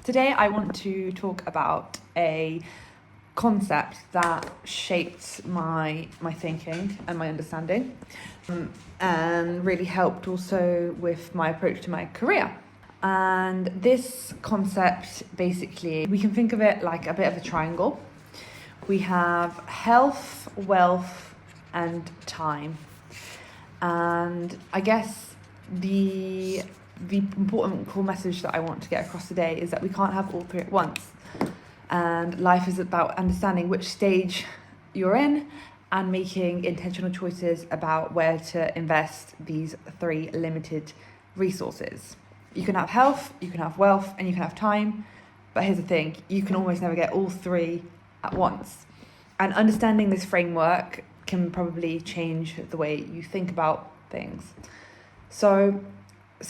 Today I want to talk about a concept that shaped my thinking and my understanding, and really helped also with my approach to my career. And this concept, basically, we can think of it like a bit of a triangle. We have health, wealth, and time. And I guess the important core message that I want to get across today is that we can't have all three at once. And life is about understanding which stage you're in and making intentional choices about where to invest these three limited resources. You can have health, you can have wealth, and you can have time. But here's the thing, you can almost never get all three at once. And understanding this framework can probably change the way you think about things. So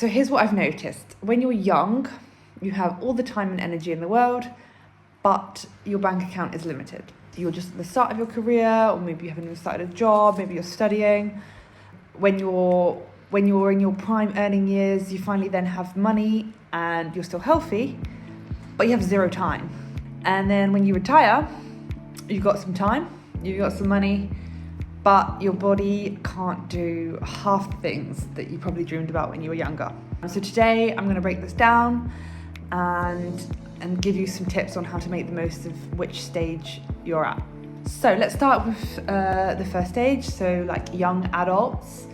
here's what I've noticed. When you're young, you have all the time and energy in the world, but your bank account is limited. You're just at the start of your career, or maybe you haven't even started a job, maybe you're studying. When you're in your prime earning years, you finally then have money and you're still healthy, but you have zero time. And then when you retire, you've got some time, you've got some money, but your body can't do half the things that you probably dreamed about when you were younger. So today I'm going to break this down and give you some tips on how to make the most of which stage you're at. So let's start with the first stage, so like young adults,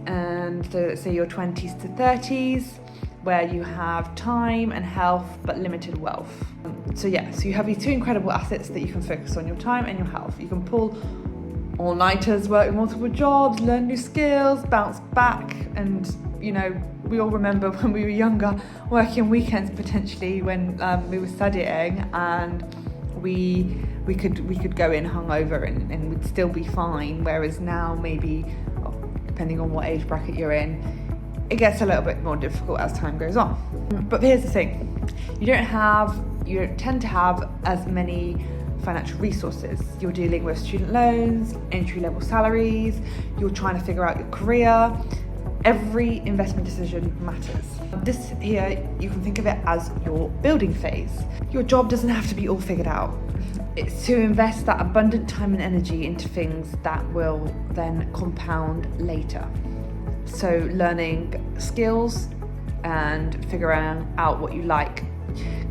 and so let's say your 20s to 30s, where you have time and health but limited wealth. So you have these two incredible assets that you can focus on, your time and your health. You can pull all-nighters, work multiple jobs, learn new skills, bounce back, and we all remember when we were younger working weekends potentially when we were studying, and we could go in hungover and we'd still be fine, whereas now maybe, depending on what age bracket you're in, it gets a little bit more difficult as time goes on. But here's the thing, you don't tend to have as many financial resources. You're dealing with student loans, entry-level salaries, you're trying to figure out your career. Every investment decision matters. This here, you can think of it as your building phase. Your job doesn't have to be all figured out. It's to invest that abundant time and energy into things that will then compound later. So learning skills and figuring out what you like,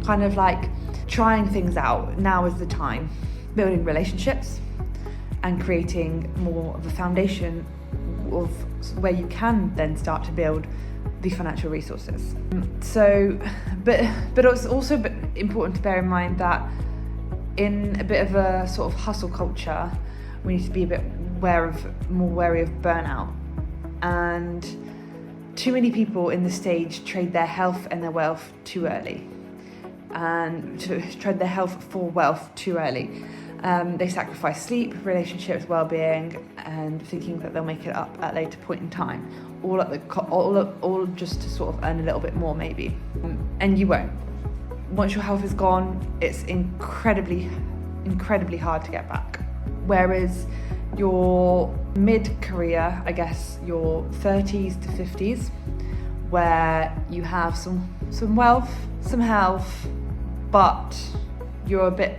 kind of like trying things out. Now is the time. Building relationships and creating more of a foundation of where you can then start to build the financial resources. But it's also important to bear in mind that in a bit of a sort of hustle culture, we need to be a bit more wary of burnout. And too many people in this stage trade their health and their wealth too early, and to trade their health for wealth too early. They sacrifice sleep, relationships, well-being, and thinking that they'll make it up at a later point in time, all just to sort of earn a little bit more maybe. And you won't. Once your health is gone, it's incredibly hard to get back. Whereas your mid-career, I guess your 30s to 50s, where you have some wealth, some health, but you're a bit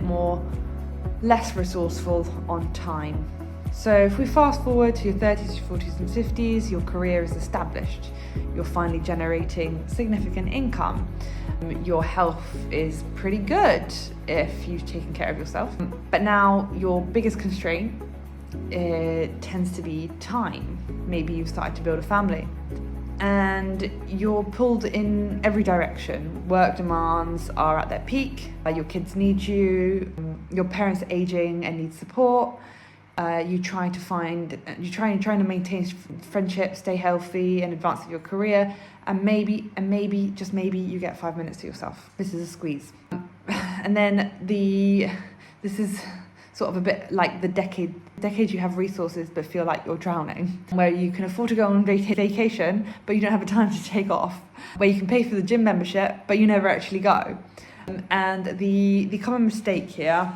less resourceful on time. So if we fast forward to your 30s, 40s and 50s, your career is established. You're finally generating significant income. Your health is pretty good if you've taken care of yourself. But now your biggest constraint tends to be time. Maybe you've started to build a family and you're pulled in every direction. Work demands are at their peak, your kids need you, your parents are aging and need support. You're trying to maintain friendships, stay healthy and advance your career, and maybe just maybe you get 5 minutes to yourself. This is a squeeze. And then this is sort of a bit like the decade you have resources but feel like you're drowning, where you can afford to go on vacation but you don't have the time to take off, where you can pay for the gym membership but you never actually go. And the common mistake here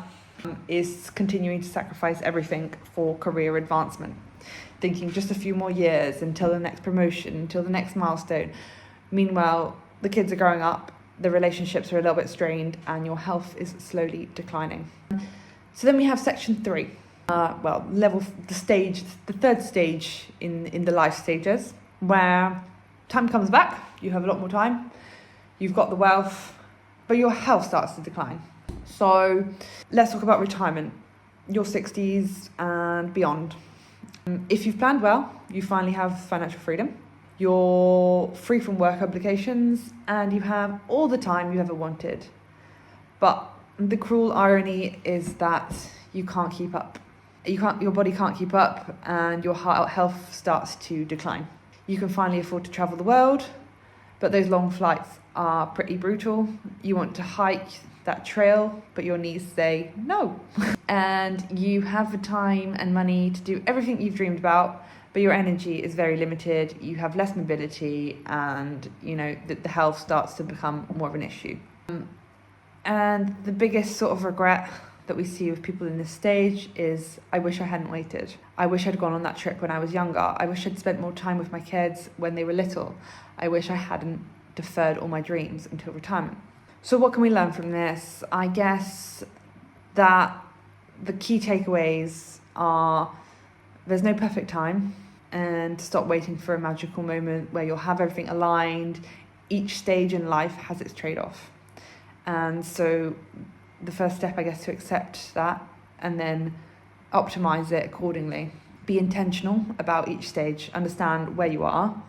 is continuing to sacrifice everything for career advancement, thinking just a few more years until the next promotion, until the next milestone. Meanwhile, the kids are growing up the relationships are a little bit strained, and your health is slowly declining. So then we have section 3. The third stage in the life stages, where time comes back, you have a lot more time, you've got the wealth, but your health starts to decline. So let's talk about retirement, your 60s and beyond. If you've planned well, you finally have financial freedom, you're free from work obligations, and you have all the time you ever wanted. But the cruel irony is that you can't keep up. Your body can't keep up, and your health starts to decline. You can finally afford to travel the world, but those long flights are pretty brutal. You want to hike that trail, but your knees say no. And you have the time and money to do everything you've dreamed about, but your energy is very limited. You have less mobility, and the health starts to become more of an issue. And the biggest sort of regret that we see with people in this stage is, I wish I hadn't waited. I wish I'd gone on that trip when I was younger. I wish I'd spent more time with my kids when they were little. I wish I hadn't deferred all my dreams until retirement. So what can we learn from this? I guess that the key takeaways are, there's no perfect time, and stop waiting for a magical moment where you'll have everything aligned. Each stage in life has its trade-off. And so the first step, I guess, to accept that and then optimize it accordingly. Be intentional about each stage. Understand where you are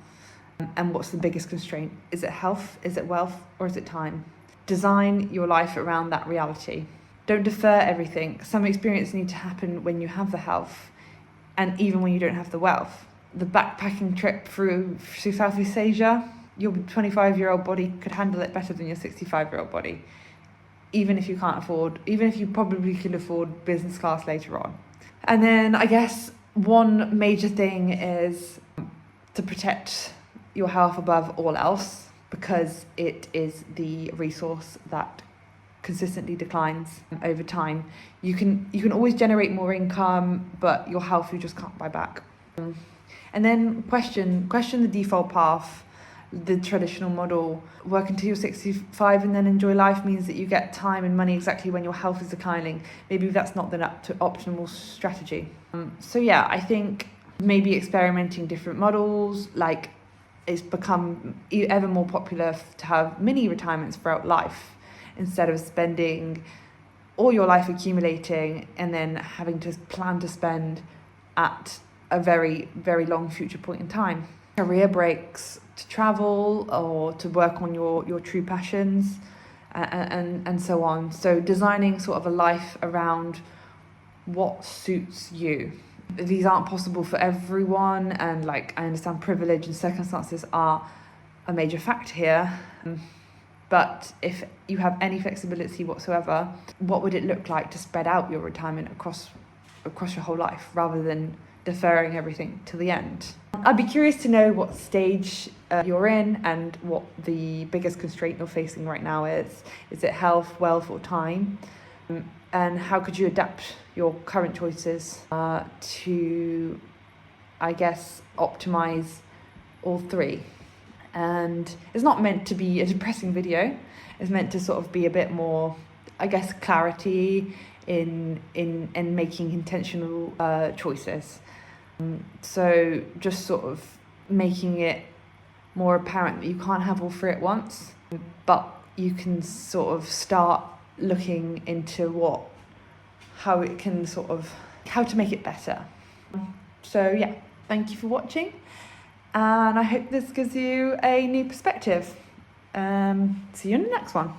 and what's the biggest constraint. Is it health? Is it wealth? Or is it time? Design your life around that reality. Don't defer everything. Some experiences need to happen when you have the health, and even when you don't have the wealth. The backpacking trip through Southeast Asia, your 25-year-old body could handle it better than your 65-year-old body, even if you probably could afford business class later on. And then I guess one major thing is to protect your health above all else, because it is the resource that consistently declines over time. You can always generate more income, but your health you just can't buy back. And then question the default path. The traditional model, work until you're 65 and then enjoy life, means that you get time and money exactly when your health is declining. Maybe that's not the optimal strategy. So yeah, I think maybe experimenting different models, like it's become ever more popular to have mini retirements throughout life, instead of spending all your life accumulating and then having to plan to spend at a very, very long future point in time. Career breaks to travel or to work on your true passions, and so on. So designing sort of a life around what suits you. These aren't possible for everyone, and I understand privilege and circumstances are a major factor here. But if you have any flexibility whatsoever, what would it look like to spread out your retirement across your whole life, rather than deferring everything to the end? I'd be curious to know what stage you're in and what the biggest constraint you're facing right now is. Is it health, wealth, or time? And how could you adapt your current choices to, I guess, optimize all three? And it's not meant to be a depressing video. It's meant to sort of be a bit more, I guess, clarity in making intentional choices. So just sort of making it more apparent that you can't have all three at once, but you can sort of start looking into how to make it better. So yeah, thank you for watching, and I hope this gives you a new perspective. See you in the next one.